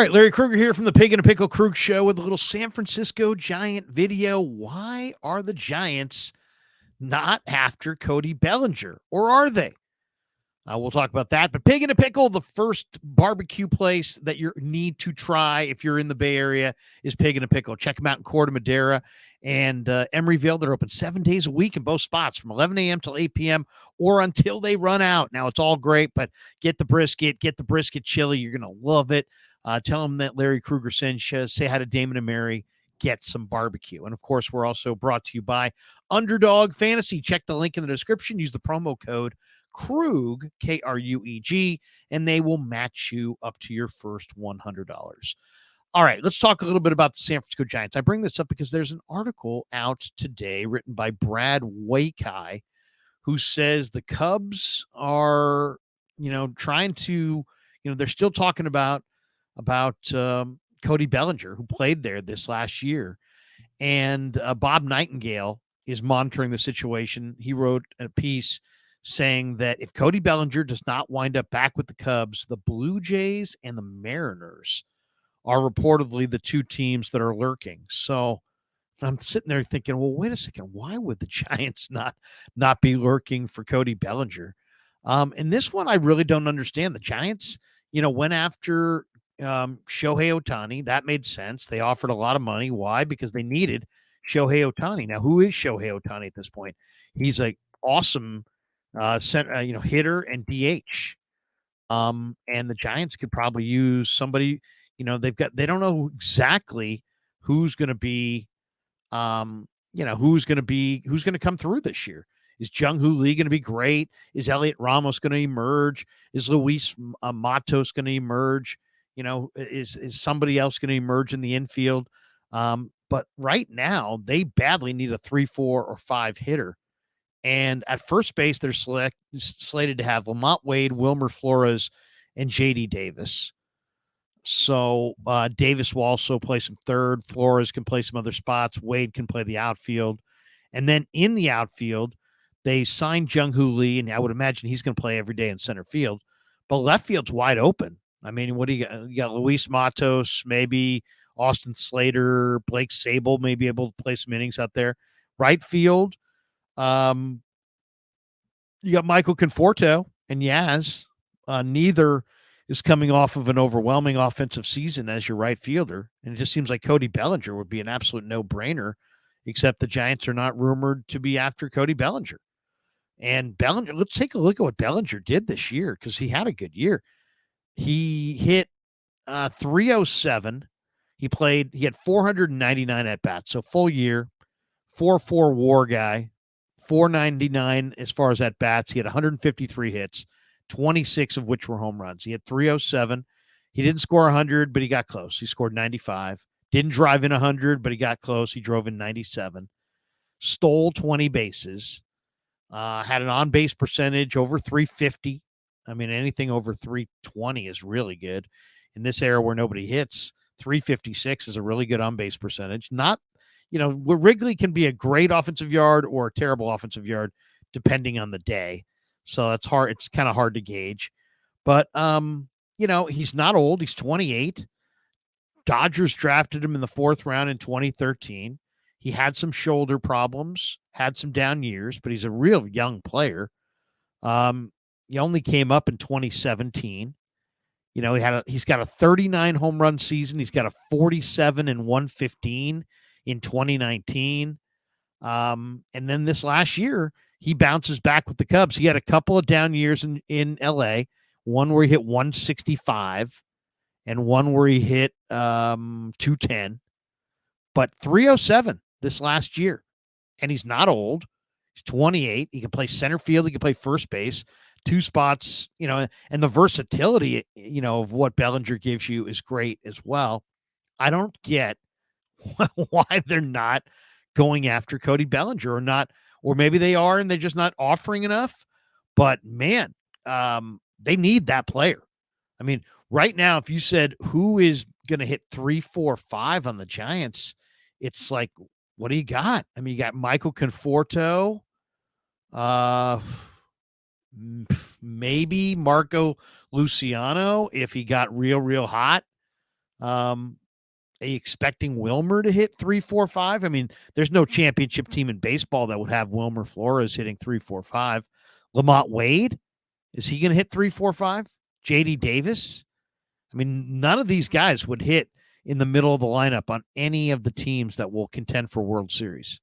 All right, Larry Krueger here from the Pig and a Pickle Krug Show with a little San Francisco Giant video. Why are the Giants not after Cody Bellinger, or are they? We'll talk about that. But Pig and a Pickle, the first barbecue place that you need to try if you're in the Bay Area is Pig and a Pickle. Check them out in Corte Madera and Emeryville. They're open 7 days a week in both spots from 11 a.m. till 8 p.m. or until they run out. Now, it's all great, but get the brisket chili. You're going to love it. Tell them that Larry Krueger sends you. Say hi to Damon and Mary. Get some barbecue. And, of course, we're also brought to you by Underdog Fantasy. Check the link in the description. Use the promo code Krug, K-R-U-E-G, and they will match you up to your first $100. All right, let's talk a little bit about the San Francisco Giants. I bring this up because there's an article out today written by Brad Wakai, who says the Cubs are, trying to, they're still talking about Cody Bellinger, who played there this last year. And Bob Nightingale is monitoring the situation. He wrote a piece saying that if Cody Bellinger does not wind up back with the Cubs, the Blue Jays and the Mariners are reportedly the two teams that are lurking. So I'm sitting there thinking, well, wait a second. Why would the Giants not be lurking for Cody Bellinger? And this one I really don't understand. The Giants, went after Shohei Ohtani. That made sense. They offered a lot of money. Why? Because they needed Shohei Ohtani. Now, who is Shohei Ohtani at this point? He's an awesome hitter and DH. And the Giants could probably use somebody. They don't know exactly who's going to be, who's going to come through this year. Is Jung Hoo Lee going to be great? Is Elliot Ramos going to emerge? Is Luis Matos going to emerge? Is somebody else going to emerge in the infield? But right now, they badly need a 3, 4, or 5 hitter. And at first base, they're slated to have Lamont Wade, Wilmer Flores, and J.D. Davis. So Davis will also play some third. Flores can play some other spots. Wade can play the outfield. And then in the outfield, they signed Jung Hoo Lee, and I would imagine he's going to play every day in center field. But left field's wide open. I mean, what do you got? You got Luis Matos, maybe Austin Slater, Blake Sable may be able to play some innings out there. Right field, you got Michael Conforto and Yaz. Neither is coming off of an overwhelming offensive season as your right fielder. And it just seems like Cody Bellinger would be an absolute no-brainer, except the Giants are not rumored to be after Cody Bellinger. And Bellinger, let's take a look at what Bellinger did this year, because he had a good year. He hit 307. He had 499 at-bats, so full year, 4.4 WAR guy, 499 as far as at-bats. He had 153 hits, 26 of which were home runs. He had 307. He didn't score 100, but he got close. He scored 95. Didn't drive in 100, but he got close. He drove in 97. Stole 20 bases. Had an on-base percentage over 350. I mean, anything over 320 is really good. In this era where nobody hits, 356 is a really good on-base percentage. Not, Wrigley can be a great offensive yard or a terrible offensive yard depending on the day. So that's hard. It's kind of hard to gauge. But, he's not old. He's 28. Dodgers drafted him in the 4th round in 2013. He had some shoulder problems, had some down years, but he's a real young player. He only came up in 2017. He's got a 39 home run season. He's got a 47 and 115 in 2019. And then this last year, he bounces back with the Cubs. He had a couple of down years in LA, one where he hit 165 and one where he hit 210, but 307 this last year. And he's not old. He's 28. He can play center field. He can play first base, 2 spots, and the versatility, of what Bellinger gives you is great as well. I don't get why they're not going after Cody Bellinger or maybe they are and they're just not offering enough. But man, they need that player. I mean, right now, if you said who is going to hit 3, 4, 5 on the Giants, it's like, what do you got? I mean, you got Michael Conforto, maybe Marco Luciano if he got real hot. Are you expecting Wilmer to hit 3-4-5? I mean, there's no championship team in baseball that would have Wilmer Flores hitting 3-4-5. Lamont Wade, is he going to hit 3-4-5? JD Davis? I mean, none of these guys would hit in the middle of the lineup on any of the teams that will contend for World Series.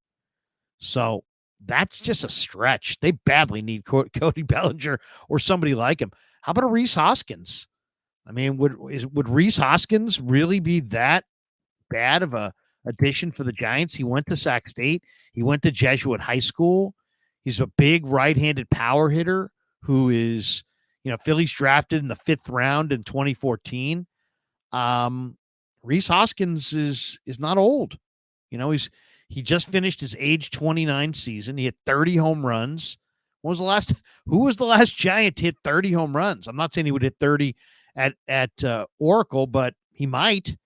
So that's just a stretch. They badly need Cody Bellinger or somebody like him. How about a Rhys Hoskins? I mean, would Rhys Hoskins really be that bad of a addition for the Giants? He went to Sac State. He went to Jesuit High School. He's a big right-handed power hitter who is, Phillies drafted in the 5th round in 2014. Rhys Hoskins is not old. He just finished his age 29 season. He hit 30 home runs. Who was the last Giant to hit 30 home runs? I'm not saying he would hit 30 at Oracle, but he might.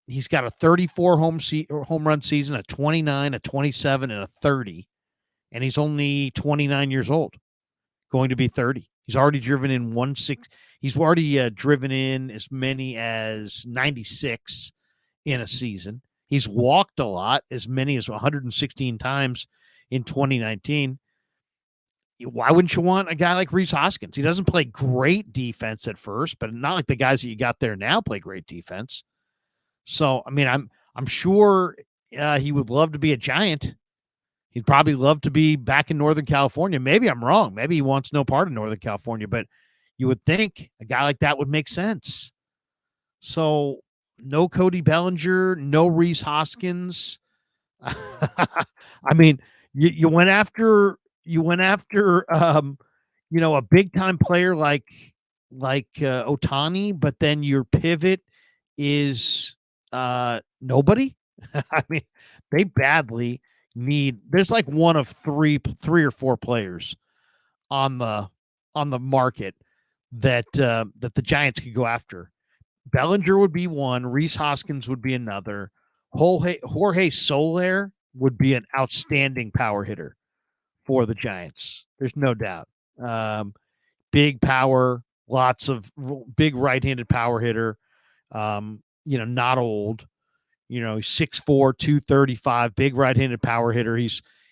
He's got a 34 home run season, a 29, a 27, and a 30, and he's only 29 years old, going to be 30. He's already driven in 16. He's already driven in as many as 96 in a season. He's walked a lot, as many as 116 times in 2019. Why wouldn't you want a guy like Rhys Hoskins? He doesn't play great defense at first, but not like the guys that you got there now play great defense. So, I mean, I'm sure he would love to be a Giant. He'd probably love to be back in Northern California. Maybe I'm wrong. Maybe he wants no part of Northern California, but you would think a guy like that would make sense. So, no Cody Bellinger, no Rhys Hoskins. I mean, you went after a big time player like Ohtani, but then your pivot is nobody. I mean, they badly need. There's like one of three or four players on the market that the Giants could go after. Bellinger would be one. Rhys Hoskins would be another. Jorge Soler would be an outstanding power hitter for the Giants. There's no doubt. Big power, lots of big right-handed power hitter. Not old. 6'4", 235, big right-handed power hitter.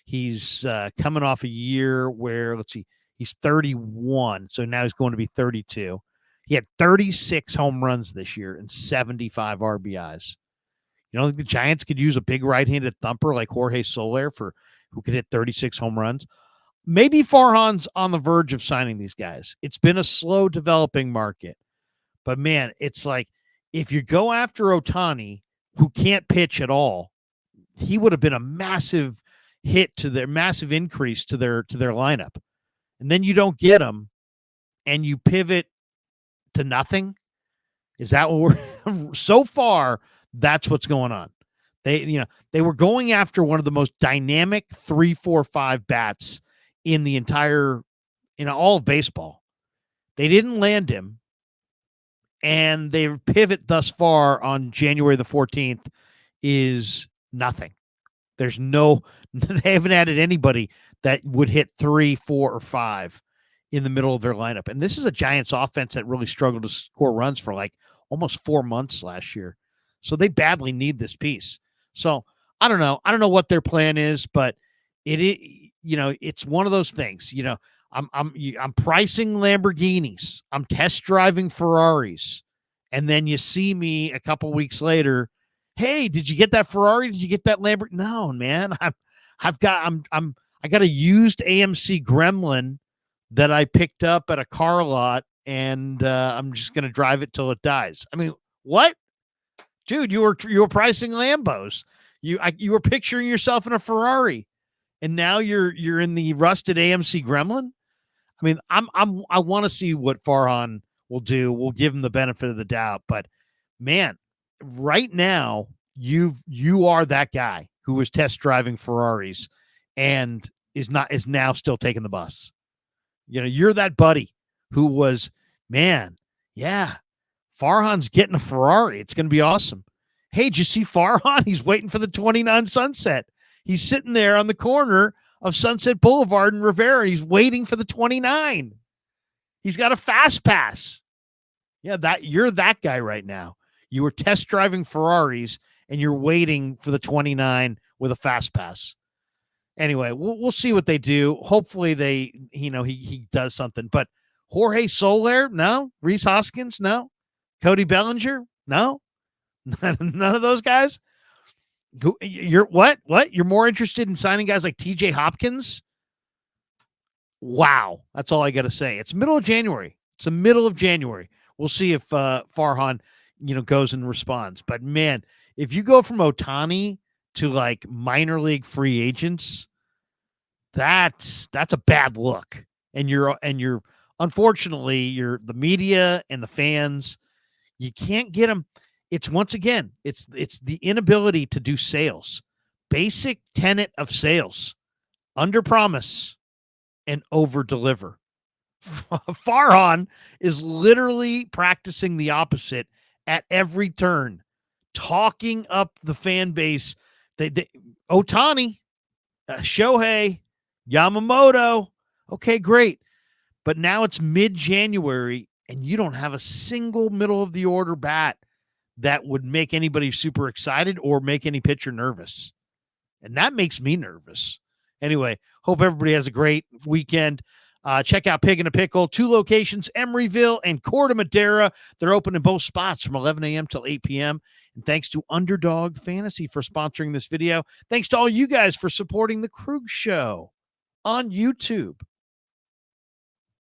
He's coming off a year where, let's see, he's 31, so now he's going to be 32. He had 36 home runs this year and 75 RBIs. You don't think the Giants could use a big right-handed thumper like Jorge Soler who could hit 36 home runs? Maybe Farhan's on the verge of signing these guys. It's been a slow developing market. But, man, it's like if you go after Ohtani, who can't pitch at all, he would have been a massive massive increase to their lineup. And then you don't get him and you pivot to nothing. Is that what we're so far? That's what's going on. They were going after one of the most dynamic 3-4-5 bats in the entire, all of baseball. They didn't land him, and their pivot thus far on January the 14th is nothing. They haven't added anybody that would hit 3, 4, or 5 in the middle of their lineup. And this is a Giants offense that really struggled to score runs for like almost 4 months last year. So they badly need this piece. So I don't know. I don't know what their plan is, but it's one of those things. I'm pricing Lamborghinis. I'm test driving Ferraris. And then you see me a couple weeks later. Hey, did you get that Ferrari? Did you get that Lamborghini? No, man. I got a used AMC Gremlin that I picked up at a car lot, and I'm just going to drive it till it dies. I mean, what? Dude, you were pricing Lambos. You were picturing yourself in a Ferrari, and now you're in the rusted AMC Gremlin. I mean, I want to see what Farhan will do. We'll give him the benefit of the doubt, but man, right now you are that guy who was test driving Ferraris and is now still taking the bus. You're that buddy who was, man, yeah, Farhan's getting a Ferrari. It's going to be awesome. Hey, did you see Farhan? He's waiting for the 29 Sunset. He's sitting there on the corner of Sunset Boulevard and Rivera. He's waiting for the 29. He's got a fast pass. Yeah, you're that guy right now. You were test driving Ferraris and you're waiting for the 29 with a fast pass. Anyway, we'll see what they do. Hopefully he does something. But Jorge Soler, no. Reese Hoskins, no. Cody Bellinger, no. None of those guys. You're what? What? You're more interested in signing guys like TJ Hopkins? Wow. That's all I got to say. It's middle of January. It's the middle of January. We'll see if Farhan, goes and responds. But man, if you go from Ohtani to like minor league free agents, that's a bad look. And you're unfortunately, you're the media and the fans, you can't get them. It's once again, it's the inability to do sales. Basic tenet of sales: under promise and over deliver. Farhan is literally practicing the opposite at every turn, talking up the fan base. Ohtani, Shohei, Yamamoto. Okay, great. But now it's mid-January and you don't have a single middle of the order bat that would make anybody super excited or make any pitcher nervous. And that makes me nervous. Anyway, hope everybody has a great weekend. Check out Pig in a Pickle. 2 locations, Emeryville and Corte Madera. They're open in both spots from 11 a.m. till 8 p.m. And thanks to Underdog Fantasy for sponsoring this video. Thanks to all you guys for supporting The Krug Show on YouTube.